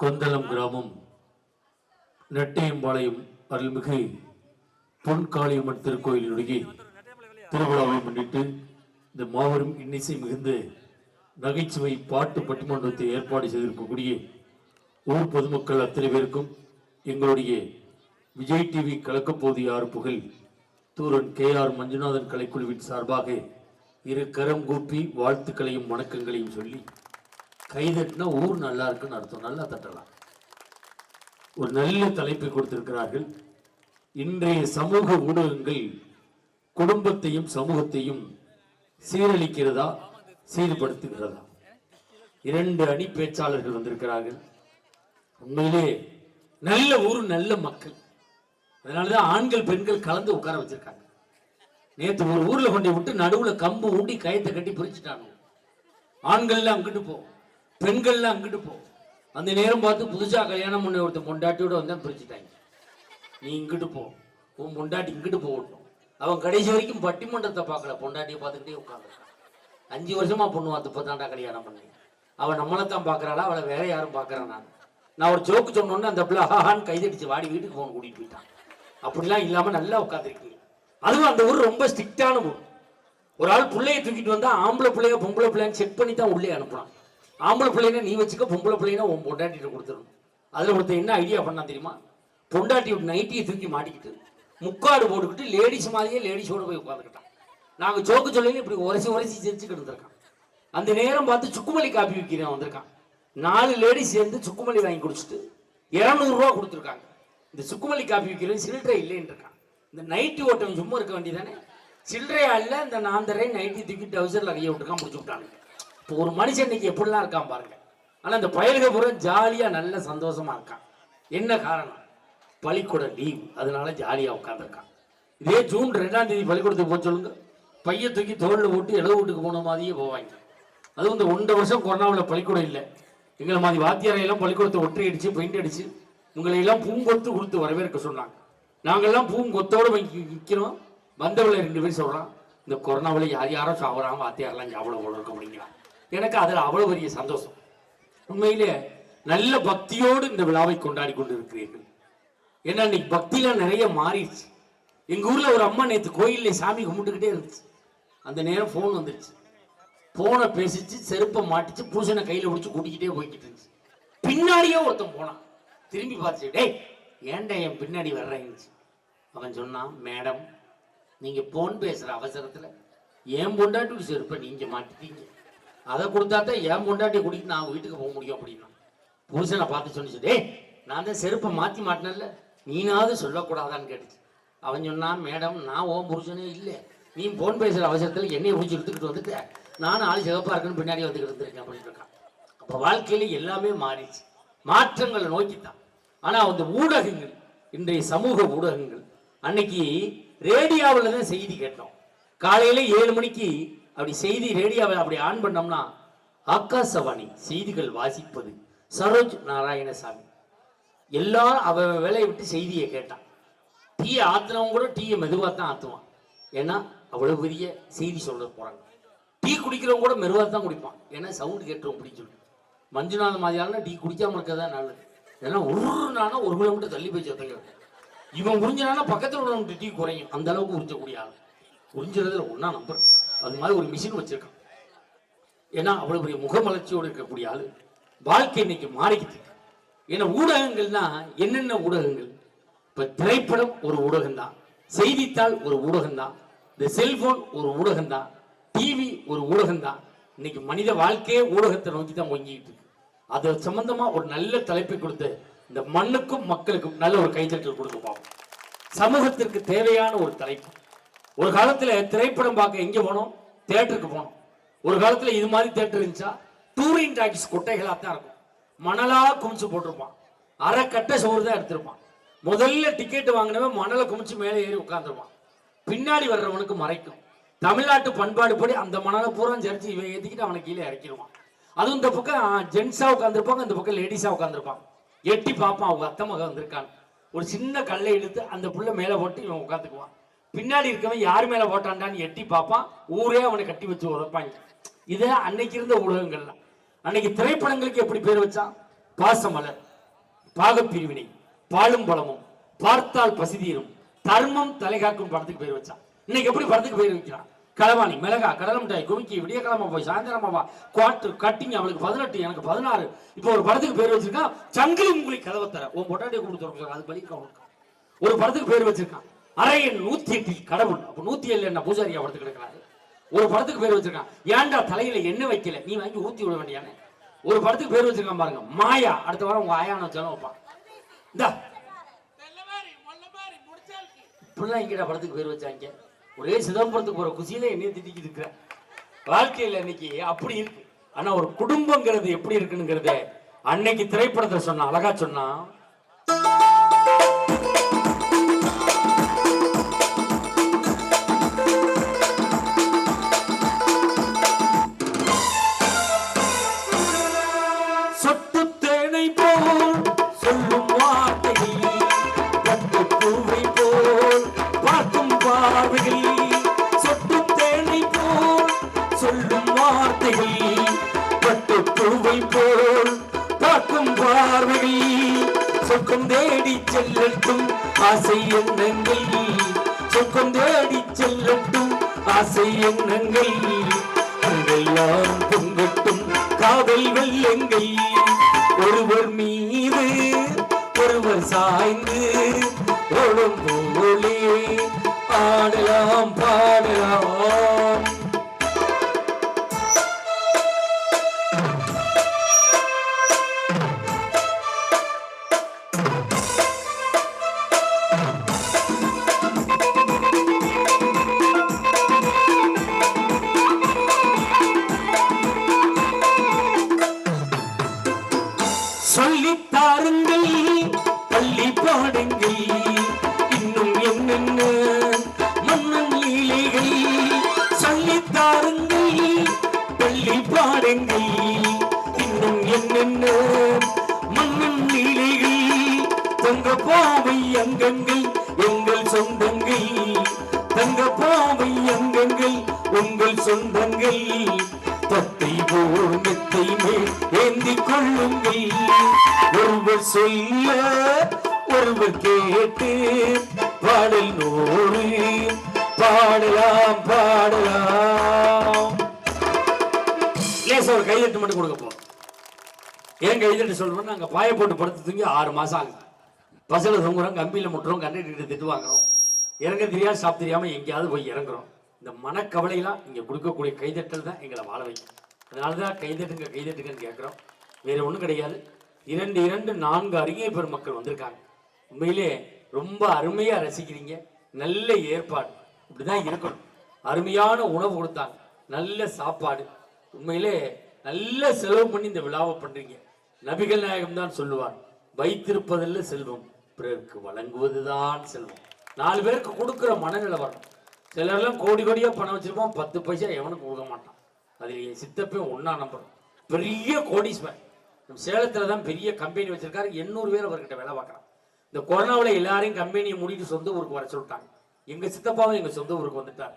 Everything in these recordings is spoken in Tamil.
கொந்தளம் கிராமம் நெட்டையம்பாளையம் அருள்மிகு பொன்காளியம்மன் திருக்கோயிலுடைய திருவிழாவை முன்னிட்டு இந்த மாபெரும் இன்னிசை மிகுந்த நகைச்சுவை பாட்டு பட்டிமன்றத்தை ஏற்பாடு செய்திருக்கக்கூடிய ஊர் பொதுமக்கள் அத்தனை பேருக்கும் எங்களுடைய விஜய் டிவி கலக்கப்போது யார் புகழ் தூரன் KR மஞ்சுநாதன் கலைக்குழுவின் சார்பாக இரு கரம் கூப்பி வாழ்த்துக்களையும் வணக்கங்களையும் சொல்லி கைதட்டினா ஊர் நல்லா இருக்குன்னு அர்த்தம். நல்லா தட்டலாம். ஒரு நல்ல தலைப்பை கொடுத்திருக்கிறார்கள். இன்றைய சமூக ஊடகங்கள் குடும்பத்தையும் சமூகத்தையும் சீரழிக்கிறதா சீர்படுத்துகிறதா? இரண்டு அணி பேச்சாளர்கள் வந்திருக்கிறார்கள். உண்மையிலே நல்ல ஊர் நல்ல மக்கள். அதனாலதான் ஆண்கள் பெண்கள் கலந்து உட்கார வச்சிருக்காங்க. நேற்று ஒரு ஊர்ல கொண்டு விட்டு நடுவுல கம்பு ஊட்டி கயத்தை கட்டி பிரிச்சுட்டாங்க. ஆண்கள்லாம் அங்கிட்டு போ, பெண்கள்லாம் அங்கிட்டு போ. அந்த நேரம் பார்த்து புதுசா கல்யாணம் பண்ண ஒருத்தன் பொண்டாட்டியோட வந்தா பிரிச்சுட்டாங்க. நீ இங்கிட்டு போ, உன் பொண்டாட்டி இங்கிட்டு போகட்டும். அவன் கடைசி வரைக்கும் பட்டிமன்றத்தை பார்க்கல, பொண்டாட்டியை பார்த்துக்கிட்டே உட்காந்துருக்கான். 5 வருஷமா பொண்ணு பார்த்து இப்பதாண்டா கல்யாணம் பண்ணி. அவன் நம்மளைத்தான் பாக்குறாளா, அவளை வேற யாரும் பாக்குறான்? நான் ஒரு ஜோக்கு சொன்னோன்னு அந்த பிள்ளை ஹான்னு கைதடிச்சு வாடி வீட்டுக்கு போன் கூட்டிட்டு போயிட்டான். அப்படிலாம் இல்லாம நல்லா உட்காந்துருக்கீங்க. அதுவும் அந்த ஊர் ரொம்ப ஸ்ட்ரிக்டான ஊர். ஒரு ஆள் பிள்ளைய தூக்கிட்டு வந்தா ஆம்பளை பிள்ளைய பொம்பளை பிள்ளைன்னு செக் பண்ணி தான் உள்ளே அனுப்புறான். ஆம்பளை பிள்ளைனா நீ வச்சுக்க, பொம்பளை பிள்ளைனா உன் பொண்டாட்டிகிட்ட கொடுத்துடணும். அதுல ஒருத்தர் என்ன ஐடியா பண்ணா தெரியுமா? பொண்டாட்டி நைட்டியை தூக்கி மாட்டிக்கிட்டு முக்காடு போட்டுக்கிட்டு லேடிஸ் மாதிரியே லேடிஸோட போய் உட்காந்துக்கிட்டான். நாங்க ஜோக்கு சொல்லி இப்படி உரசி சிரிச்சுக்கிட்டு இருந்திருக்கான். அந்த நேரம் பார்த்து சுக்குமல்லி காப்பி விற்கிறேன் வந்திருக்கான். 4 லேடிஸ் சேர்ந்து சுக்குமல்லி வாங்கி குடிச்சிட்டு 200 ரூபா கொடுத்துருக்காங்க. இந்த சுக்குமல்லி காப்பி விற்கிறது சில்லறை இல்லைன்னு இருக்கான். இந்த நைட்டி ஓட்டம் சும்மா இருக்க வேண்டியதானே? சில்லறையா இல்ல, இந்த 4 நைட்டி தூக்கி டவுசர்ல கையை விட்டுருக்கான், முடிச்சு விட்டாங்க. இப்போ ஒரு மனுஷன் இன்னைக்கு எப்படிலாம் இருக்கான் பாருங்க. ஆனா இந்த பயலுக பூரா ஜாலியா நல்ல சந்தோஷமா இருக்கான். என்ன காரணம்? பள்ளிக்கூட லீவ், அதனால ஜாலியா உட்காந்துருக்கான். இதே ஜூன் 2ஆம் தேதி பள்ளிக்கூடத்துக்கு போக சொல்லுங்க, பைய தூக்கி தோல்ல போட்டு இளவு வீட்டுக்கு போன மாதிரியே போவாங்க. அதுவும் இந்த 1 வருஷம் கொரோனாவில் பள்ளிக்கூடம் இல்லை. எங்களை மாதிரி வாத்தியாரையெல்லாம் பள்ளிக்கூடத்தை ஒற்றை அடிச்சு பெயிண்ட் அடிச்சு உங்களை எல்லாம் பூங்கொத்து கொடுத்து வரவேற்க சொன்னாங்க. நாங்கெல்லாம் பூங்கொத்தோடு நிற்கிறோம். வந்தவளை 2 பேர் சொல்றான், இந்த கொரோனாவில் யாரும் சாப்பிடாம வாத்தியாரெல்லாம் சாப்பிட இருக்க முடியுங்கிறான். எனக்கு அதில் அவ்வளவு பெரிய சந்தோஷம். உண்மையிலே நல்ல பக்தியோடு இந்த விழாவை கொண்டாடி கொண்டு இருக்கிறீர்கள். ஏன்னா இன்னைக்கு பக்தியெல்லாம் நிறைய மாறிடுச்சு. எங்க ஊர்ல ஒரு அம்மா நேற்று கோயில்ல சாமி கும்பிட்டுக்கிட்டே இருந்துச்சு. அந்த நேரம் போன் வந்துருச்சு. போனை பேசிச்சு, செருப்பை மாட்டிச்சு, பூசனை கையில பிடிச்சு கூட்டிக்கிட்டே போய்கிட்டு இருந்துச்சு. பின்னாடியே ஒருத்தன் போனான். திரும்பி பார்த்துச்சு, டேய் ஏன்டா என் பின்னாடி வர்றேன்னு. அவன் சொன்னான், மேடம் நீங்க போன் பேசுற அவசரத்துல என் பொண்டாட்டி செருப்பை நீங்க மாட்டிட்டீங்க. அதை கொடுத்தா தான் என் பொண்டாட்டியை கூட்டிட்டு நான் வீட்டுக்கு போக முடியும் அப்படின்னா. பூசனை பார்த்து சொன்னிச்சு, டேய் நான் தான் செருப்பை மாத்தி மாட்டினல, நீனாவது சொல்லக்கூடாதான்னு கேட்டுச்சு. அவன் சொன்னான், மேடம் நான் ஓன் புருஷனே இல்லை, நீ போன் பேசுற அவசரத்துல என்னைய பிடிச்சி எடுத்துக்கிட்டு வந்துட்டு நானும் ஆள் சிவப்பா இருக்குன்னு பின்னாடி வந்துக்கிட்டு இருந்திருக்கேன் அப்படின்னு இருக்கான். அப்ப வாழ்க்கையில எல்லாமே மாறிடுச்சு, மாற்றங்களை நோக்கித்தான். ஆனா அந்த ஊடகங்கள், இன்றைய சமூக ஊடகங்கள், அன்னைக்கு ரேடியோவில் தான் செய்தி கேட்டோம். காலையில 7 மணிக்கு அப்படி செய்தி ரேடியோவை அப்படி ஆன் பண்ணோம்னா ஆகாசவாணி செய்திகள் வாசிப்பது சரோஜ் நாராயணசாமி. எல்லாரும் அவ வேலையை விட்டு செய்தியை கேட்டான். டீ ஆத்துனவங்க கூட டீயை மெதுவாக தான் ஆத்துவான். ஏன்னா அவ்வளவு பெரிய செய்தி சொல்ல போறாங்க. டீ குடிக்கிறவங்க கூட மெதுவாக தான் குடிப்பான், ஏன்னா சவுண்டு கேட்டுரும் அப்படின்னு சொல்லி. மஞ்சுநாத மாதிரியான டீ குடிக்காம இருக்கதான் நல்லது. ஏன்னா ஒரு நானா 1 கிலோமீட்டர் தள்ளி போய் சத்தங்க. இவன் உறிஞ்சினானா பக்கத்தில் உள்ளவங்க டீ குறையும், அந்த அளவுக்கு உறிஞ்சக்கூடிய ஆள். உறிஞ்சுறதுல ஒன்னா நம்புறேன். அது மாதிரி ஒரு மிஷின் வச்சிருக்கான். ஏன்னா அவ்வளவு பெரிய முகமலர்ச்சியோடு இருக்கக்கூடிய ஆளு. வாழ்க்கை இன்னைக்கு மாறிக்கிட்டு. ஏன்னா ஊடகங்கள்னா என்னென்ன ஊடகங்கள்? இப்ப திரைப்படம் ஒரு ஊடகம் தான், செய்தித்தாள் ஒரு ஊடகம் தான், இந்த செல்போன் ஒரு ஊடகம் தான், டிவி ஒரு ஊடகம் தான். இன்னைக்கு மனித வாழ்க்கையே ஊடகத்தை நோக்கி தான் ஒங்கிட்டு இருக்கு. அது சம்பந்தமா ஒரு நல்ல தலைப்பை கொடுத்து இந்த மண்ணுக்கும் மக்களுக்கும் நல்ல ஒரு கைத்தட்டல் கொடுக்க பார்ப்போம். சமூகத்திற்கு தேவையான ஒரு தலைப்பு. ஒரு காலத்துல திரைப்படம் பார்க்க எங்க போனோம்? தியேட்டருக்கு போனோம். ஒரு காலத்துல இது மாதிரி தியேட்டர் இருந்துச்சா? டூரிங் டாக்ஸ் கொட்டைகளா தான் இருக்கும். மணலா குமிச்சு போட்டிருப்பான், அரை கட்ட சோறு தான் எடுத்திருப்பான். முதல்ல டிக்கெட் வாங்கினவன் மணலை குமிச்சு மேலே ஏறி உட்காந்துருவான். பின்னாடி வர்றவனுக்கு மறைக்கும். தமிழ்நாட்டு பண்பாடு படி அந்த மணலை பூரா சரிச்சு இவன் ஏத்திக்கிட்டு அவனை கீழே இறக்கிடுவான். அதுவும் இந்த பக்கம் ஜென்ஸா உட்காந்துருப்பாங்க, இந்த பக்கம் லேடிஸா உட்காந்துருப்பாங்க. எட்டி பார்ப்பான், அவங்க அத்தை மகன் வந்திருக்கான். ஒரு சின்ன கல்லை இழுத்து அந்த புள்ள மேல போட்டு இவன் உட்காந்துக்குவான். பின்னாடி இருக்கவன் யார் மேல போட்டான்டான்னு எட்டி பார்ப்பான். ஊரே அவனை கட்டி வச்சு உதப்பாங்க. இதை அன்னைக்கு இருந்த ஊடகங்கள்லாம். அன்னைக்கு திரைப்படங்களுக்கு எப்படி பேர் வச்சான்? பாசமலர், பாகப்பிரிவினை, பாலும் பழமும், பார்த்தால் பசிதீரும், தர்மம் தலைகாக்கும் படத்துக்கு பேர் வச்சான். இன்னைக்கு எப்படி படத்துக்கு பேர் வைக்கிறான்? களவாணி, மிளகா, கடலை மிட்டாய், குமிக்கி, விடிய கிழமை போய் சாயந்தரமா வா, குவாட்டு கட்டிங், அவளுக்கு 18 எனக்கு 16. இப்போ ஒரு படத்துக்கு பேர் வச்சிருக்கான் சங்கிலி முங்கிலி கதவை தர உன் பொட்டாட்டியை கொடுத்து அது பலிக்க. ஒரு படத்துக்கு பேர் வச்சிருக்கான் அரையன் 108 கடவுள். அப்ப 107 என்ன பூஜாரியா படத்துக்கு கிடக்கிறாரு. ஒரு படத்துக்கு பேர் வச்சிருக்கான் ஏன்டா தலையில என்ன வைக்கல, நீ வாங்கி ஊத்தி விட வேண்டியானே. ஒரு படத்துக்கு பேர் வச்சிருக்கான் பாருங்க மாயா. அடுத்த வாரம் உங்க ஆயான வச்சாலும் வைப்பான். இந்த இப்படிலாம் இங்கடா படத்துக்கு பேர் வச்சாங்க. ஒரே சிதம்பரத்துக்கு போற குசியில என்னைய திட்டிக்கிட்டு இருக்கிற வாழ்க்கையில இன்னைக்கு அப்படி இருக்கு. ஆனா ஒரு குடும்பங்கிறது எப்படி இருக்குங்கிறத அன்னைக்கு திரைப்படத்தை சொன்னா அழகா சொன்னா. சொட்டு தேனை போல் சொல்லும் வார்த்தைகள், பட்டு பூவை போல் பார்க்கும் பார்வைகள். சொட்டு தேனை போல் சொல்லும் வார்த்தைகள், பட்டு பூவை போல் பார்க்கும் பார்வைகள். சொர்க்கம் தேடி செல்லட்டும் ஆசை எண்ணங்கள், சொர்க்கம் தேடி செல்லட்டும் ஆசை எண்ணங்கள். அங்கெல்லாம் பொங்கட்டும் காதல் வெள்ளங்கள், ஒருவர் மீது ஒருவர் சாய்ந்து ஓடும் போலே ஆடலாம் பாடலாம். சொல்லித்தாருங்கள் பள்ளி பாடுங்கள் இன்னும் என்னென்ன மன்னன் லீலைகள். சொல்லித்தாருங்கள் பள்ளி பாடுங்கள் இன்னும் என்னென்ன மன்னன் லீலைகள். தங்க பாவை அங்கங்கள் எங்கள் சொந்தங்கள், தங்க பாவை அங்கங்கள் உங்கள் சொந்தங்கள். தத்தை போல் மெத்தை மேல் ஏந்தி கொள்ளுங்கள், ஒருவர் சொல்ல ஒருவர் கேட்டு பாடல் நூறு பாடலாம் பாடலாம். லேச ஒரு கைதட்டு மட்டும் கொடுக்க போறோம். ஏன் கைதட்டு சொல்றோம்? நாங்க பாய போட்டு படுத்து தூங்கி 6 மாசம் ஆகுது. பஸ்ல தொங்குறோம், கம்பியில முட்டுறோம், கண்டக்டர் திட்டு வாங்குறோம், இறங்க தெரியாது சாப்பிட்டு தெரியாம எங்கேயாவது போய் இறங்குறோம். இந்த மனக்கவலையெல்லாம் இங்க கொடுக்கக்கூடிய கைதட்டல் தான் எங்களை வாழ வைக்கும். அதனாலதான் கைதட்டுங்க கைதட்டுங்கன்னு கேட்கிறோம். வேற ஒண்ணும் கிடையாது. 4 அறிஞர் பெருமக்கள் வந்திருக்காங்க. உண்மையிலே ரொம்ப அருமையா ரசிக்கிறீங்க. நல்ல ஏற்பாடு, இப்படிதான் இருக்கணும். அருமையான உணவு கொடுத்தாங்க, நல்ல சாப்பாடு. உண்மையிலே நல்ல செலவு பண்ணி இந்த விழாவை பண்றீங்க. நபிகள் நாயகம் தான் சொல்லுவார், வைத்திருப்பதில்லை செல்வம், பிறருக்கு வழங்குவதுதான் செல்வம். 4 பேருக்கு கொடுக்குற மனநிலை வரணும். சிலர்லாம் கோடி கோடியா பணம் வச்சிருப்போம், 10 பைசா எவனுக்கு கொடுக்க மாட்டான். அதில் என் சித்தப்பையும் ஒன்னா நம்புறோம். பெரிய கோடீஸ்வரன் நம்ம சேலத்துல தான் பெரிய கம்பெனி வச்சிருக்காரு. 800 பேர் அவர்கிட்ட வேலை பார்க்கறான். இந்த கொரோனாவில் எல்லாரையும் கம்பெனியை மூடிட்டு சொந்த ஊருக்கு வர சொல்லிட்டாங்க. எங்க சித்தப்பாவும் எங்க சொந்த ஊருக்கு வந்துட்டார்.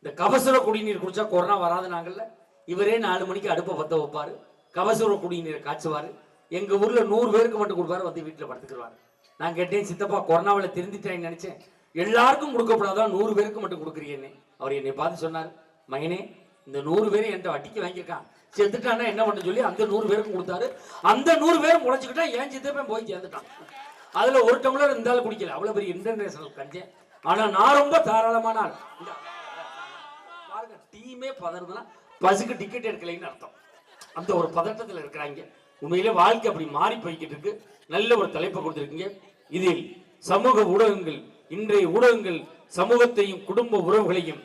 இந்த கபசுர குடிநீர் குடிச்சா கொரோனா வராது நாங்கள்ல. இவரே 4 மணிக்கு அடுப்பை பத்த வைப்பாரு, கபசுர குடிநீரை காய்ச்சுவாரு. எங்க ஊர்ல 100 பேருக்கு மட்டும் கொடுப்பாரு, வந்து வீட்டுல படுத்துக்குவாரு. நான் கேட்டேன், சித்தப்பா கொரோனாவில் திருந்திட்டேன்னு நினைச்சேன், எல்லாருக்கும் கொடுக்கப்படாதான் 100 பேருக்கு மட்டும் கொடுக்குறீங்கன்னு. அவர் என்னை பார்த்து சொன்னார், மகனே இந்த 100 பேரை என்கிட்ட வட்டிக்கு வாங்கியிருக்கான், செத்துட்டான்னா என்ன பண்ண சொல்லி அந்த 100 பேருக்கும் கொடுத்தாரு. அந்த 100 பேரும் முளைச்சுக்கிட்டா என் சித்தப்பன் போய் சேர்ந்துட்டான். அதுல ஒரு டம்ளர் இருந்தாலும் குடிக்கல, அவ்வளவு பெரிய இன்டர்நேஷனல் கஞ்சேன். ஆனா நான் ரொம்ப தாராளமான ஆள். பாருங்க, டீமே பதறதுன்னா பஸ்ஸுக்கு டிக்கெட் எடுக்கலைன்னு அர்த்தம். அந்த ஒரு பதட்டத்தில் இருக்கிறாங்க. உண்மையிலே வாழ்க்கை அப்படி மாறி போய்கிட்டு இருக்கு. நல்ல ஒரு தலைப்பை கொடுத்துருக்கீங்க. இதில் சமூக ஊடகங்கள், இன்றைய ஊடகங்கள் சமூகத்தையும் குடும்ப உறவுகளையும்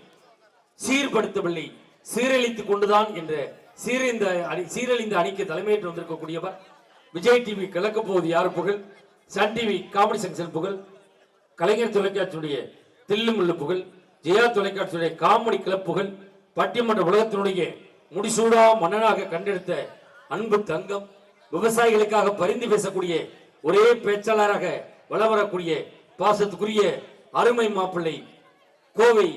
சீர்படுத்தவில்லை, சீரழித்துக் கொண்டுதான் என்ற சீரழிந்த அணிக்கு தலைமையேற்று வந்திருக்கக்கூடியவர் விஜய் டிவி கிழக்க போவது யார் புகழ், சன் டிவி காமெடி செக்ஷன் புகழ், கலைஞர் தொலைக்காட்சியுடைய தில்லுமுள்ளு புகழ், ஜெயா தொலைக்காட்சியுடைய காமெடி கிளப் புகழ், பட்டிமன்ற உலகத்தினுடைய முடிசூடா மன்னனாக கண்டெடுத்த அன்பு தங்கம், விவசாயிகளுக்காக பரிந்து பேசக்கூடிய ஒரே பேச்சாளராக வளம் வரக்கூடிய பாசத்துக்குரிய அருமை மாப்பிள்ளை கோவை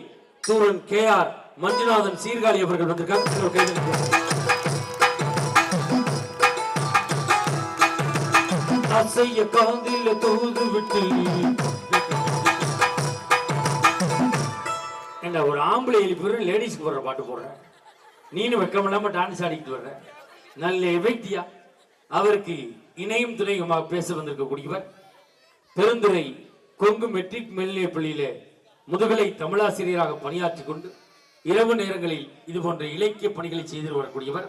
தூரன் KR மஞ்சுநாதன் சீர்காழி அவர்கள் வந்திருக்கார். அசைய காதில தூது விட்டு என்ன ஒரு ஆம்பளை எழுப்பி லேடிஸ்க்கு போடுற பாட்டு போடுற, நீனு வெக்கமில்லாம டான்ஸ் ஆடிக்கிட்டு வர்ற. நல்ல எவைத்தியா. அவருக்கு இணையும் துணையுமாக பேச வந்திருக்கக்கூடியவர் பெருந்துறை கொங்கு மெட்ரிக் மேல்நிலைப் பள்ளியிலே முதுகலை தமிழாசிரியராக பணியாற்றி கொண்டு இரவு நேரங்களில் இது போன்ற இலக்கிய பணிகளை செய்து வரக்கூடியவர்.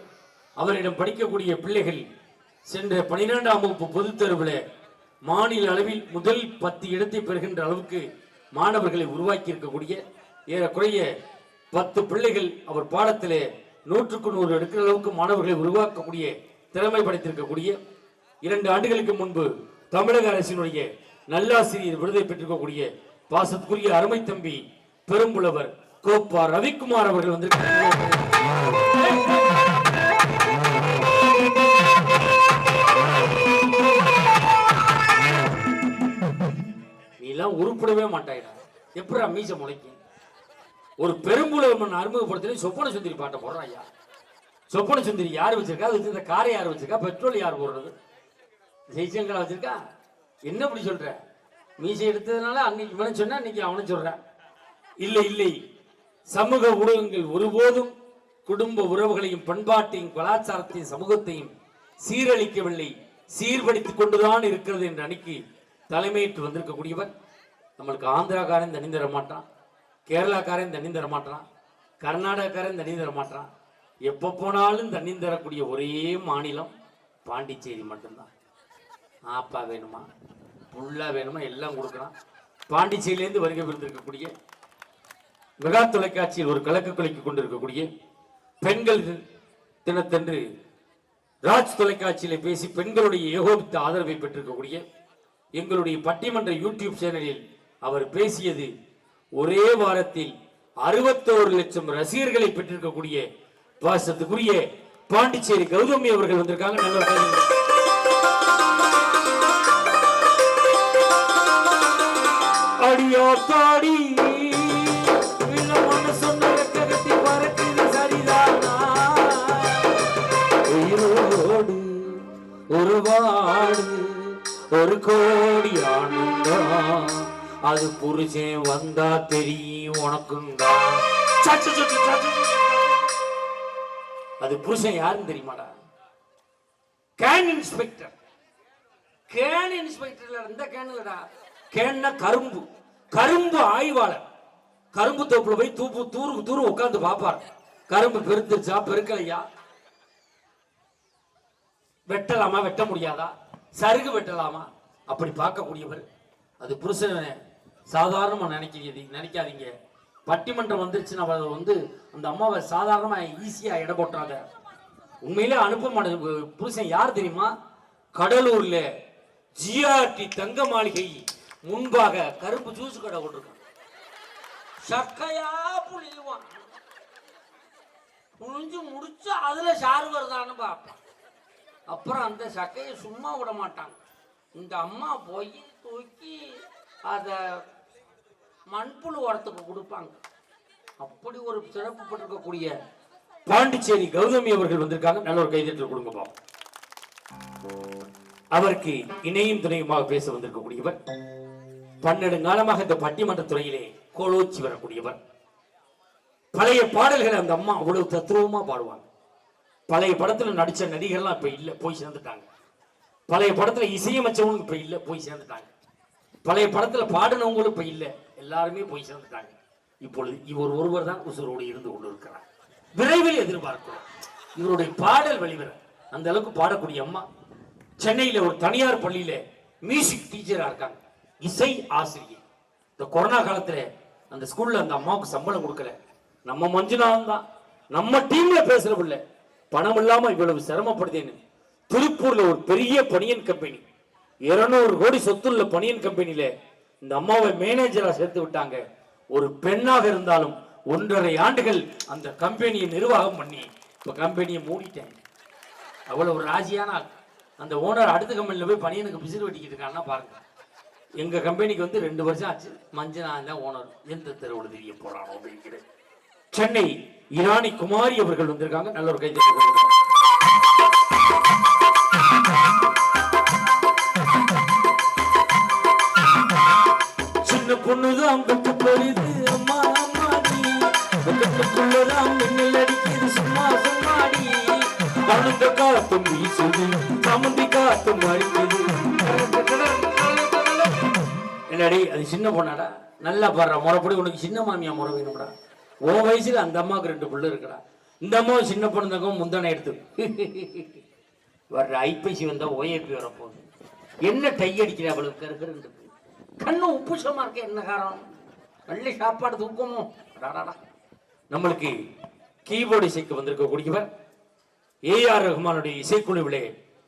அவரிடம் படிக்கக்கூடிய பிள்ளைகள் சென்ற 12ஆம் வகுப்பு பொதுத் தேர்வில் மாநில அளவில் முதல் 10 இடத்தை பெறுகின்ற அளவுக்கு மாணவர்களை உருவாக்கி இருக்கக்கூடிய ஏறக்குறைய 10 பிள்ளைகள் அவர் பாடத்திலே 100க்கு 100 எடுக்கிற அளவுக்கு மாணவர்களை உருவாக்கக்கூடிய திறமை படைத்திருக்கக்கூடிய 2 ஆண்டுகளுக்கு முன்பு தமிழக அரசினுடைய நல்லாசிரியர் விருதை பெற்றிருக்கக்கூடிய பாசத்துக்குரிய அருமை தம்பி பெரும்புலவர் கோப்பா ரவிக்குமார் அவர்கள் வந்திருக்கிறார். நீ எல்லாம் உருப்படவே மாட்டாயிடா. எப்படி மீச முளைக்கும்? ஒரு பெரும்புலவன் அறிமுகப்படுத்தி சொப்பன சுந்தரி பாட்டை போடுறான். ஐயா, சொப்பன சுந்தரி யார் வச்சிருக்கா? அது வச்சிருந்த காரை யார் வச்சிருக்கா? பெட்ரோல் யார் போடுறது? ஜெய்சங்கரா வச்சிருக்கா? என்ன இப்படி சொல்ற? மீசை எடுத்ததுனால அன்னைக்கு இவனை சொன்னா இன்னைக்கு அவனை சொல்றான். இல்லை இல்லை, சமூக ஊடகங்கள் ஒருபோதும் குடும்ப உறவுகளையும் பண்பாட்டையும் கலாச்சாரத்தையும் சமூகத்தையும் சீரழிக்கவில்லை, சீர்படுத்திக் கொண்டுதான் இருக்கிறது என்ற அன்னைக்கு தலைமையேற்று வந்திருக்கக்கூடியவர். நம்மளுக்கு ஆந்திராக்காரன் தண்ணி தர மாட்டான், கேரளாக்காரன் தண்ணி தர மாட்டான், கர்நாடகக்காரன் தண்ணி தர மாட்டான். எப்போ போனாலும் தண்ணி தரக்கூடிய ஒரே மாநிலம் பாண்டிச்சேரி மட்டும்தான். ஆப்பா வேணுமா, புல்லா வேணுமா, எல்லாம் கொடுக்குறான். பாண்டிச்சேரியிலேருந்து வருகை புரிந்திருக்கக்கூடிய மெகா தொலைக்காட்சியில் ஒரு கலக்கு கொலைக்கு கொண்டிருக்கக்கூடிய பெண்கள் தினத்தன்று ராஜ் தொலைக்காட்சியில பேசி பெண்களுடைய ஏகோபித்த ஆதரவை பெற்றிருக்கக்கூடிய எங்களுடைய பட்டிமன்ற யூடியூப் சேனலில் அவர் பேசியது ஒரே வாரத்தில் 61 லட்சம் ரசிகர்களை பெற்றிருக்கக்கூடிய பாசத்துக்குரிய பாண்டிச்சேரி கௌதமி அவர்கள் வந்திருக்காங்க. நல்ல அடியோ தாடி சொன்ன கட்டி பறக்குது சரிதானா? உயிரோடு ஒரு வாடு ஒரு கோடி ஆனந்தம், அது புருஷன் வந்தா தெரியும் உனக்குண்டா. அது புருஷன் யாருன்னு தெரியுமாடா? Can inspector. கேன் இன்ஸ்பெக்டர்ல இந்த கேன்லடா, கேன்னா கரும்பு, கரும்பு ஆய்வாளர். கரும்பு தோப்புல போய் தூரு உட்கார்ந்து பாப்பார். கரும்பு பெருத்துச்சா பெருக்கலையா, வெட்டலாமா வெட்ட முடியாதா, சருகு வெட்டலாமா, அப்படி பார்க்கக்கூடியவர். அது புருஷன் சாதாரணமா நினைக்காதீங்க. பட்டிமன்றம் வந்துருச்சுன்னா அந்த அம்மாவை சாதாரணமா ஈஸியா இட போட்டாங்க. உண்மையிலே அனுப்ப மாட்டேன். புருஷன் யார் தெரியுமா? கடலூர்ல ஜிஆர்டி தங்க மாளிகை முன்பாக கரும்பு ஜூஸ் கடை கொண்டிருக்கான். சக்கையா புளிவான், புளிஞ்சு முடிச்சு அதுல சாறு வருதான்னு பார்ப்பான். அப்புறம் அந்த சக்கையை சும்மா விட மாட்டாங்க. இந்த அம்மா போய் தூக்கி அத மண்புழு உரத்துக்கு கொடுப்பாங்க. அப்படி ஒரு சிறப்பு பட்டிருக்கக்கூடிய பாண்டிச்சேரி கௌதமி அவர்கள் வந்திருக்காங்க. நல்ல ஒரு கைதட்டல் கொடுங்க பாப்போம். அவருக்கு இணையும் துணையுமாக பேச வந்திருக்கக்கூடியவர் 12 காலமாக இந்த பட்டிமன்ற துறையிலே கோலோச்சி வரக்கூடியவர். பழைய பாடல்களை அந்த அம்மா அவ்வளவு தத்துவமா பாடுவாங்க. பழைய படத்துல நடிச்ச நடிகர்லாம் இப்ப இல்ல, போய் சேர்ந்துட்டாங்க. பழைய படத்துல இசையமைச்சவங்க இப்ப இல்ல, போய் சேர்ந்துட்டாங்க. பழைய படத்துல பாடினவங்களும் இப்ப இல்ல, எல்லாருமே போய் சேர்ந்துட்டாங்க. இப்பொழுது இவர் ஒருவர் தான் உசுரோடு இருந்து கொண்டிருக்கிறார். விரைவில் எதிர்பார்க்கிறோம் இவருடைய பாடல் வெளிவர. அந்த அளவுக்கு பாடக்கூடிய அம்மா சென்னையில ஒரு தனியார் பள்ளியில மியூசிக் டீச்சரா இருக்காங்க, இசை ஆசிரியர். இந்த கொரோனா காலத்துல அந்த ஸ்கூல்ல அந்த அம்மாவுக்கு சம்பளம் கொடுக்கல. நம்ம மஞ்சுநாதன் தான் நம்ம டீம்ல பேசுற பிள்ளை, பணம் இல்லாம இவ்வளவு சிரமப்படுதேன்னு திருப்பூர்ல ஒரு பெரிய பனியன் கம்பெனி, 200 கோடி சொத்துள்ள பனியன் கம்பெனியில இந்த அம்மாவை மேனேஜரா சேர்த்து விட்டாங்க. ஒரு பெண்ணாக இருந்தாலும் 1.5 ஆண்டுகள் அந்த கம்பெனியை நிர்வாகம் பண்ணி இப்ப கம்பெனியை மூடிட்டாங்க. அவ்வளவு ஒரு ராசியான ஆள். அந்த ஓனர் அடுத்த கம்பெனில போய் பனியனுக்கு பிசிறு வெட்டிக்கிட்டு இருக்காங்கன்னா பாருங்க. எங்க கம்பெனிக்கு 2 வருஷம் ஆச்சு. மஞ்சள் தான் ஓனர். எந்த தெருவில் தெரிய போறானோ அப்படிங்கிற சென்னை இராணி குமாரி அவர்கள் வந்திருக்காங்க. நல்ல ஒரு கைது. உள்ளம் கட்டு போகுது அம்மா அம்மாடி வெக்கத்துக்குள்ளதான் மின்னல் அடிக்குது சும்மா சும்மாடி பழுந்த காத்தும் வீசுது சமந்தி காத்தும் அடிக்குது. என்னடி அது சின்ன பொண்ணாடா, நல்லா பாடுற முறைப்படி. உனக்கு சின்ன மாமியா முறை வேணும்டா. உன் வயசுல அந்த அம்மாவுக்கு 2 பிள்ளை இருக்கடா. இந்த அம்மாவை சின்ன பொண்ணு தங்கம் முந்தானே எடுத்து வர்ற ஐப்பசி வந்தா ஓஏபி வரப்போகுது. என்ன டை அடிக்கிற அவளுக்கு இருக்கிறது கண்ணு உப்புசமா இருக்க என்ன காரணம்? நல்ல சாப்பாடு தூக்கமும். நம்மளுக்கு கீபோர்டு இசைக்கு வந்திருக்க கூடியவர் ஏஆர் ரஹ்மானுடைய இசைக்குழுவிலே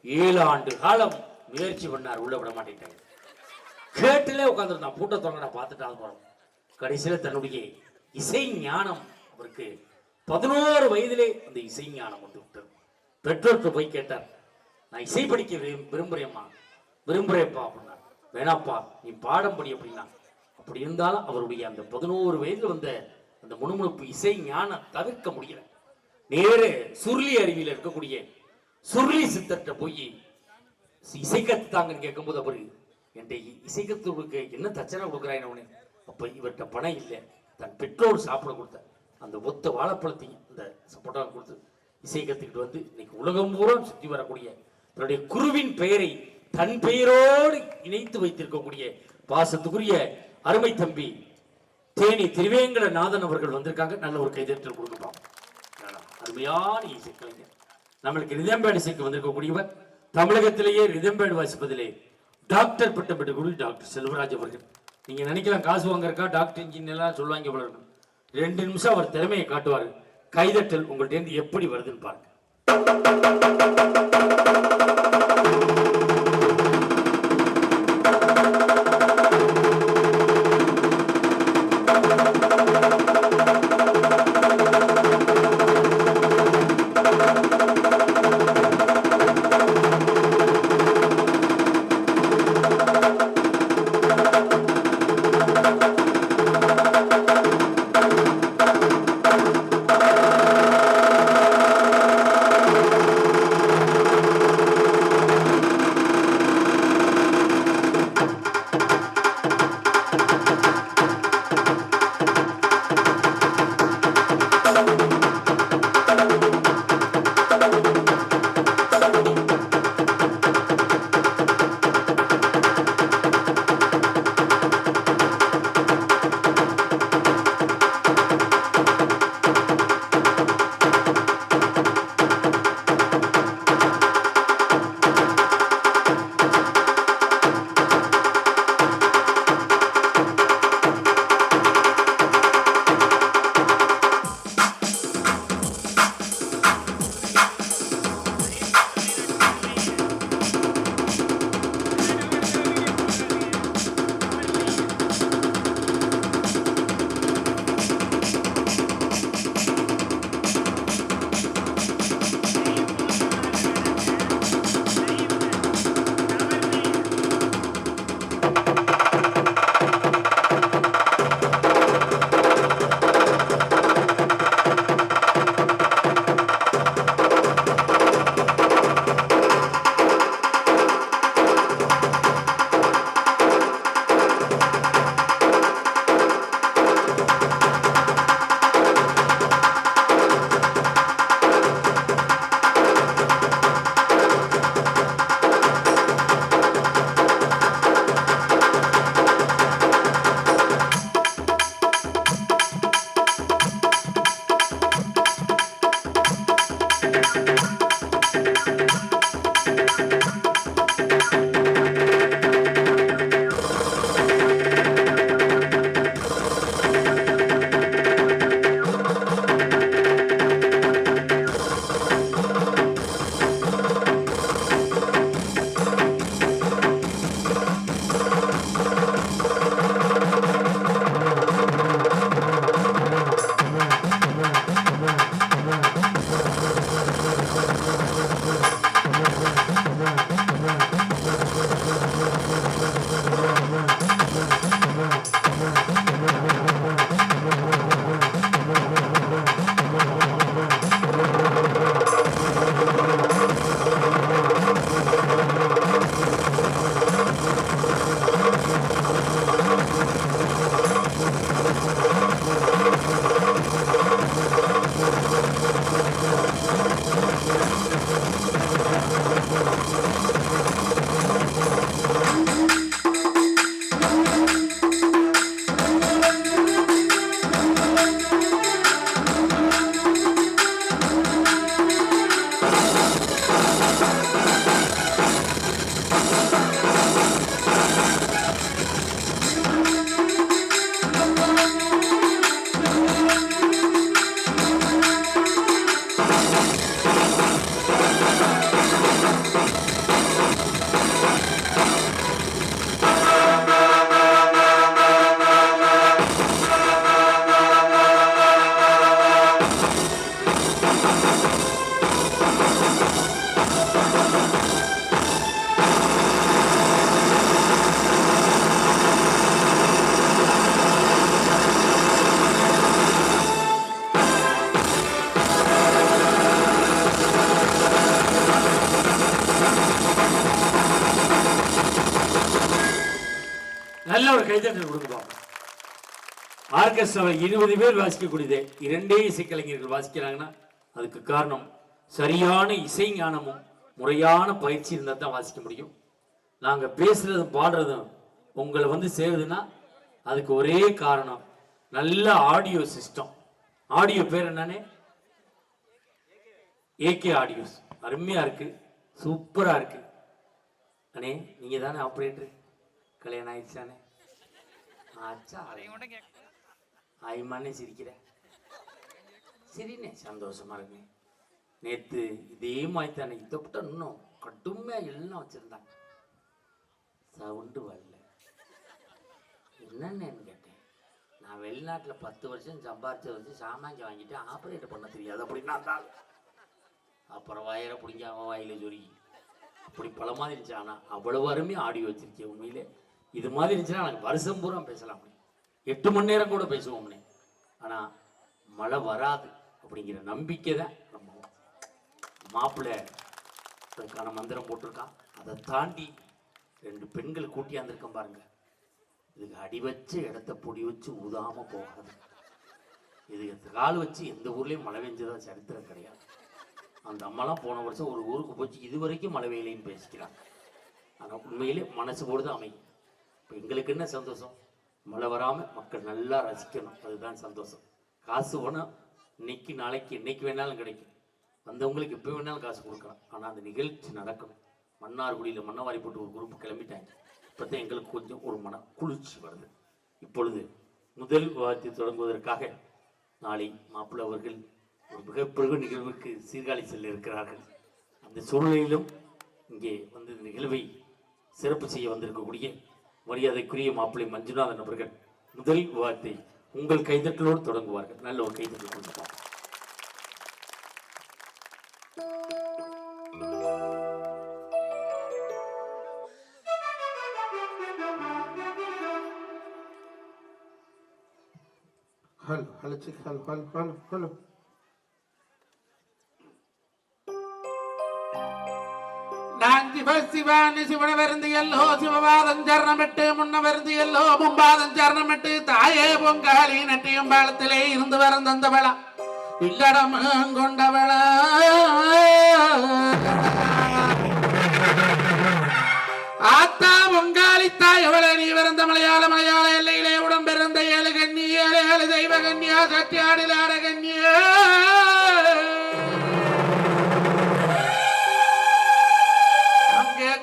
7 ஆண்டு காலம் முயற்சி பண்ணார். உள்ள விட மாட்டேன், கேட்டுலே உட்காந்துருந்தான். பூட்ட தொங்கடா பார்த்துட்டாங்க போறோம். கடைசியில தன்னுடைய இசை ஞானம் அவருக்கு 11 வயதிலே அந்த இசை ஞானம் வந்து விட்டது. பெற்றோர்கிட்ட போய் கேட்டார், நான் இசை படிக்க விரும்புறேம்மா, விரும்புறேப்பா அப்படின்னா. வேணாப்பா நீ பாடம் படி அப்படின்னா. அப்படி இருந்தாலும் அவருடைய அந்த 11 வயதுல வந்த அந்த முணுமுணுப்பு இசை ஞானம் தவிர்க்க முடியல. நேரு சுருளி அருவியில இருக்கக்கூடிய சுருளி சித்தர்கிட்ட போய் இசை கத்துத்தாங்கன்னு கேட்கும்போது அவரு என்கிட்ட இசை கத்துக்கு என்ன தச்சனை கொடுக்குறாங்க உடனே. அப்ப இவர்கிட்ட பணம் இல்லை, தன் பெற்றோர் சாப்பிட கொடுத்த அந்த ஒத்த வாழைப்பழத்தையும் அந்த சப்போட்டா கொடுத்து இசை கத்துக்கிட்டு வந்து இன்னைக்கு உலகம் பூரா சுற்றி வரக்கூடிய தன்னுடைய குருவின் பெயரை தன் பெயரோடு இணைத்து வைத்திருக்கக்கூடிய பாசத்துக்குரிய அருமை தம்பி தேனி திருவேங்கடநாதன் அவர்கள் வந்திருக்காங்க. நல்ல ஒரு கைதட்டல் கொடுக்கலாம். அருமையான இசைக்கலைஞர். நம்மளுக்கு ரிதம்பேடு இசைக்கு வந்திருக்கக்கூடியவர் தமிழகத்திலேயே ரிதம்பேடு வாசிப்பதிலே டாக்டர் பட்டம் பெற்றக்கூடிய டாக்டர் செல்வராஜ் அவர்கள். நீங்க நினைக்கலாம் காசு வாங்கறக்கா டாக்டர் இன்ஜினியர் எல்லாம் சொல்லுவாங்க போல இருக்கும். 2 நிமிஷம் அவர் திறமையை காட்டுவார். கைதட்டல் உங்கள்ட்ட இருந்து எப்படி வருதுன்னு பாருங்க. நல்ல ஒரு கைதட்டல் கொடுக்குறோம். ஆர்கெஸ்ட்ராவில் 20 பேர் வாசிக்கக்கூடியது 2 இசைக்கலைஞர்கள் வாசிக்கிறாங்கன்னா அதுக்கு காரணம் சரியான இசை ஞானமும் முறையான பயிற்சி இருந்தால் தான் வாசிக்க முடியும். நாங்கள் பேசுறதும் பாடுறதும் உங்களை வந்து சேருதுன்னா அதுக்கு ஒரே காரணம் நல்ல ஆடியோ சிஸ்டம். ஆடியோ பேர் என்னன்னே? AK audios. அருமையா இருக்கு, சூப்பரா இருக்கு. அண்ணே நீங்க தானே ஆப்ரேட்டர்? கல்யாணம் ஆயிடுச்சானே? ஆச்சா ஆயுமானே சிரிக்கிறேன். சரிண்ணே, சந்தோஷமா இருக்குண்ணே. நேற்று இதே மாதிரி தானே இதப்பட்ட இன்னும் கடுமையா எல்லாம் வச்சிருந்தாங்க, சவுண்டு வரல. என்னன்னு கேட்டேன். நான் வெளிநாட்டில் 10 வருஷம் சம்பாரிச்ச வச்சு சாமான் வாங்கிட்டு ஆப்ரேட் பண்ண தெரியாது அப்படின்னா தான். அப்புறம் வயரை பிடிங்க அவன் வாயில சொருகி அப்படி பல மாதிரி இருந்துச்சு. ஆனால் அவ்வளவு அருமையாக ஆடியோ வச்சிருக்கேன். உண்மையிலே இது மாதிரி இருந்துச்சுன்னா நாங்கள் வருஷம் பூரா பேசலாம், 8 மணி நேரம் கூட பேசுவோம்னே. ஆனால் மழை வராது அப்படிங்கிற நம்பிக்கை தான் நம்ம மாப்பிள்ளை அதுக்கான மந்திரம் போட்டிருக்கான். அதை தாண்டி 2 பெண்கள் கூட்டியாந்துருக்கேன் பாருங்க. இதுக்கு அடி வச்சு இடத்த பொடி வச்சு ஊதாம போகாது. இதுக்கு கால் வச்சு எந்த ஊர்லேயும் மழை பெஞ்சதா சரித்திரம் கிடையாது. அந்த அம்மாலாம் போன வருஷம் ஒரு ஊருக்கு போச்சு, இது வரைக்கும் மழை வெயிலையும் பேசிக்கிறாங்க. ஆனால் உண்மையிலே மனசு போடுது அமையும். இப்போ எங்களுக்கு என்ன சந்தோஷம்? மழை வராமல் மக்கள் நல்லா ரசிக்கணும், அதுதான் சந்தோஷம். காசு வேணும், இன்னைக்கு நாளைக்கு என்னைக்கு வேணாலும் கிடைக்கும். வந்தவங்களுக்கு எப்போ வேணாலும் காசு கொடுக்கலாம். ஆனால் அந்த நிகழ்ச்சி நடக்கணும். மன்னார்குடியில் மண்ணவாரி போட்டு ஒரு குரூப் கிளம்பிட்டாங்க. இப்போ தான் எங்களுக்கு கொஞ்சம் ஒரு மன குளிர்ச்சி வருது. இப்பொழுது முதல் விவாதத்தை தொடங்குவதற்காக நாளை மாப்பிள்ளை அவர்கள் ஒரு மிகப்பெரிய நிகழ்வுக்கு சீர்காழி செல்ல இருக்கிறார்கள். அந்த சூழ்நிலையிலும் இங்கே வந்து நிகழ்வை சிறப்பு செய்ய வந்திருக்கக்கூடிய மரியாதைக்குரிய மாப்பிள்ளை மஞ்சுநாதன் அவர்கள் முதல் விவாதத்தை உங்கள் கைதட்டலோடு தொடங்குவார்கள். நல்ல ஒரு கைதட்டல் கொடுப்பார். ஹலோ ஹலோ சிக் ஹலோ ஹலோ ஹலோ ஹலோ. நான் சிவானி சிவன வருந்து எல்லோ சிவபாதம் சரணமிட்டு முன்ன வருந்து எல்லோ மும்பாதம் சரணமிட்டு தாயே பொங்காளி நட்டியும் பாலத்திலே இருந்து வரும் தந்தவளா இல்லடம் கொண்டவளா ஆத்தா பொங்காளி தாய் அவளை நீ பிறந்த மலையாள மலையாள எல்லையிலே உடன் பிறந்த 7 கன்னி 7 தெய்வ கன்னியா சட்டியாடில் ஆட கன்னியா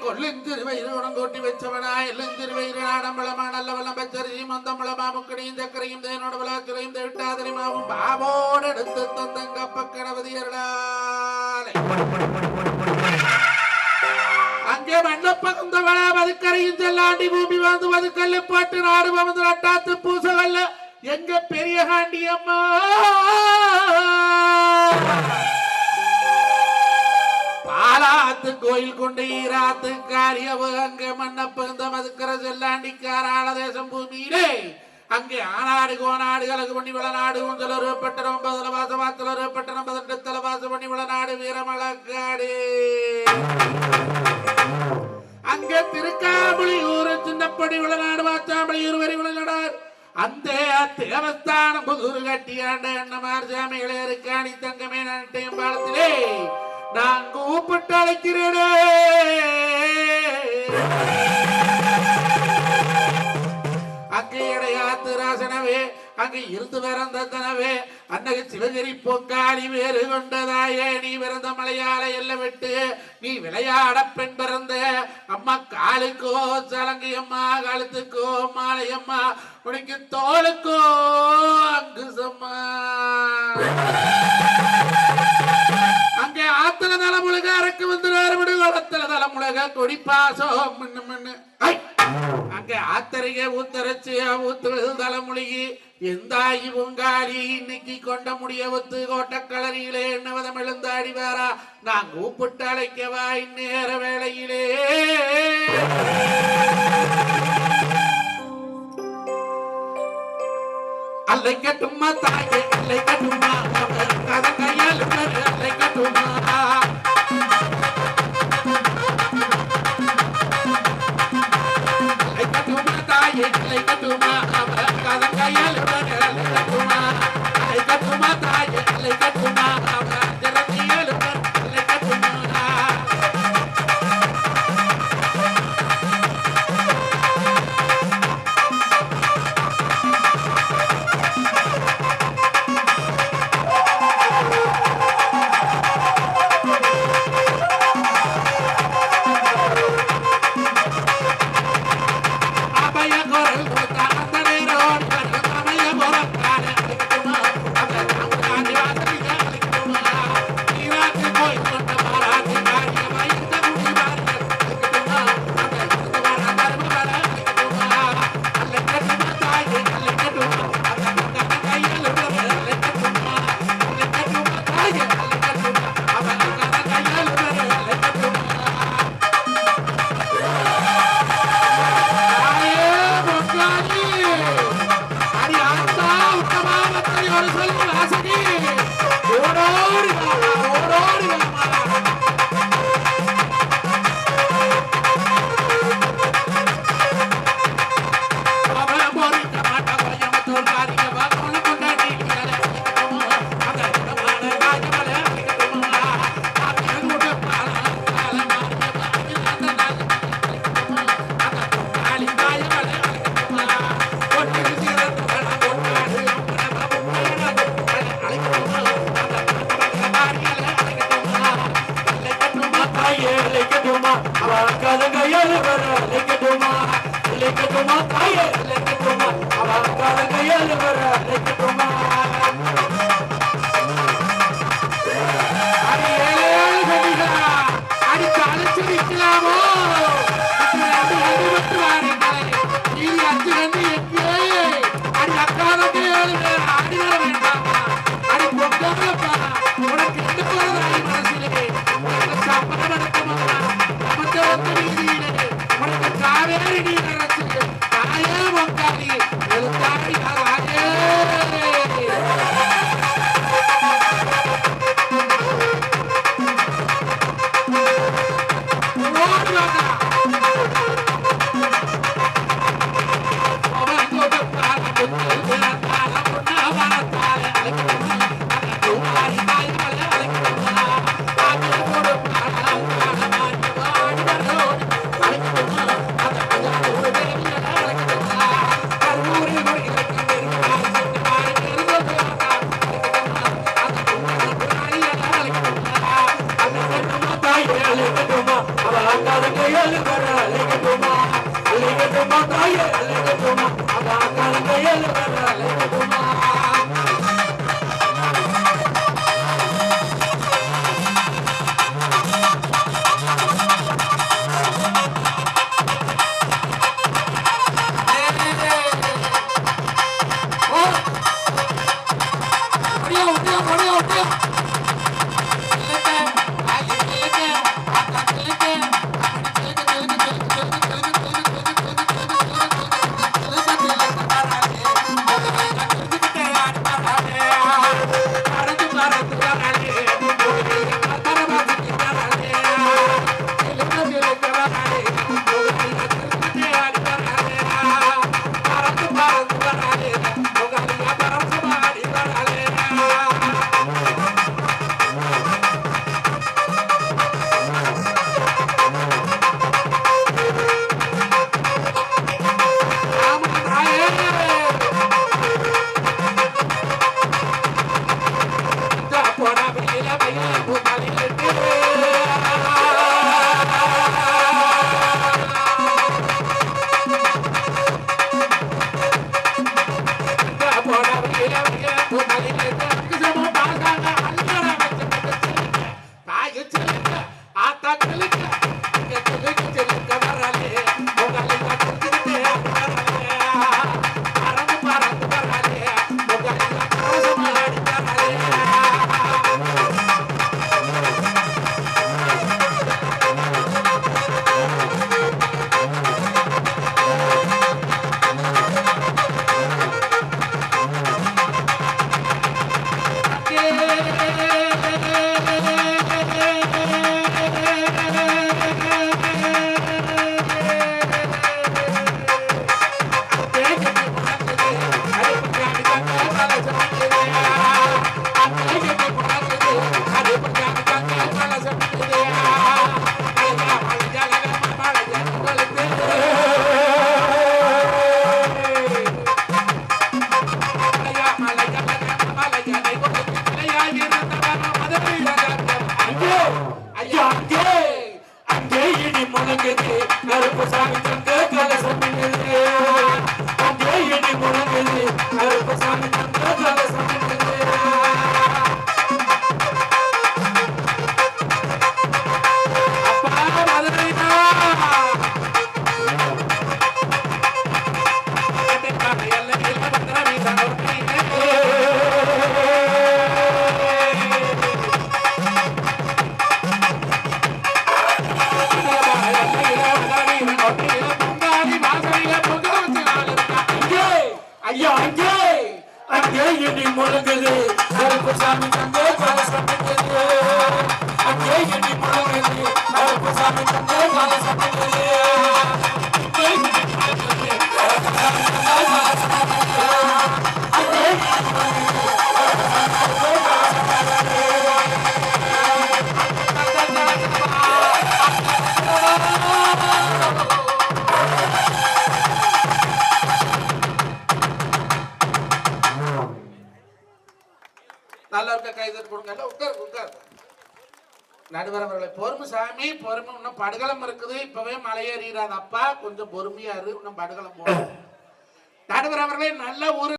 கொல்லிந்திருவயிரோடம் கோட்டி வச்சவனா எல்லந்திருவயிறு நாடம்பளமா நல்லவளம் பச்சரிசி மந்தம்பளமா முக்கடியும் சக்கரையும் தேனோட விளாச்சிரையும் விட்டாதிரிமாவும் பாவோடு எடுத்து தந்தங்கப்ப கணபதியர்களாலே அங்கே மண்ணப்பகுந்தவளா மதுக்கரையும் செல்லாண்டி பூமி வந்து மதுக்கல்ல போட்டு நாடு வந்து நட்டாத்து பூசவல்ல எங்க பெரிய காண்டி அம்மா பாலாத்து கோயில் கொண்டு ஈராத்து காரியவ அங்க மண்ணப்பந்த மதுக்கர செல்லாண்டிக்காராள தேசம் பூமியிலே அங்கே ஆனாடு கோநாடு கலகு பண்ணி விளநாடு உஞ்சலருப்பட்ட 9 வாசவாத்தலருப்பட்ட 18 வாச பண்ணி விளநாடு வீரமலக்காடு அங்கே திருக்காமொழி ஊரு சின்னப்படி விளநாடு வாச்சாமொழி இருவரி விளநாடு அந்த தேவஸ்தானம் புதுரு கட்டியாண்ட எண்ணமார் சாமிகளே இருக்காணி தங்கமே நட்டையும் பாலத்திலே நான் கூப்பிட்டு அழைக்கிறேனே அங்கே இடையாத்து ராசனவே அங்கே இருந்து பிறந்தனவே அன்னகு சிவகிரி பொங்காளி வேறு கொண்டதாயே நீ பிறந்த மலையாள எல்ல விட்டு நீ விளையாட பெண் பிறந்த அம்மா காலுக்கோ சலங்கி அம்மா கழுத்துக்கோ மாலையம்மா உனக்கு தோளுக்கோ அங்குசம்மா அங்கே ஆத்தல தலைமுழுக அரக்கு வந்து நேரமிடு குளத்தல தலைமுழுக கொடி பாசம் மண்ணு மண்ணு அங்கே ஆத்தரிகை ஊத்தரைச்சு ஊத்து தலைமுழுகி எந்தாயி பொங்காளி இன்னைக்கு கொண்ட முடிய ஒத்து கோட்டக்களரியிலே என்னவதம் எழுந்தாடி வாரா நான் கூப்பிட்டு அழைக்கவா இந்நேர வேளையிலே அல்லை கட்டுமா தாயே அல்லை கட்டுமா கதை கையால் அல்லை கட்டுமா அல்லை கட்டுமா தாயே அல்லை வர அழைக்கட்டுமா அழைக்கட்டுமா தாயே அழைக்கட்டுமா அவன் கையால் வர அழைக்கட்டுமா அடி ஏழு கண்டிகளா அடித்து அழைச்சிருக்கலாமோ நீதி அஞ்சு கண்டு எங்கே அடி அக்காலக்கு 7 பேர் ஆடி வர வேண்டாமா அடி பொங்கலப்பா உனக்கு எந்த போறதாய் மனசிலே உனக்கு சம்மதம் நடக்குமா நமக்கு வந்து நீதியிலே உனக்கு காவேரி நீ நினைச்சு தாயே பொங்காளி எழுத்தாடி ராஜே நல்லா இருக்க கைதர் கொடுங்க உட்கார் உட்கார் நடுவர் அவர்களை பொறுமை சாமி பொறுமை, இன்னும் படுகளம் இருக்குது, இப்பவே மலையேறாதப்பா, கொஞ்சம் பொறுமையா இரு, இன்னும் படுகளம் போகும். நடுவர் அவர்களே நல்ல ஊரு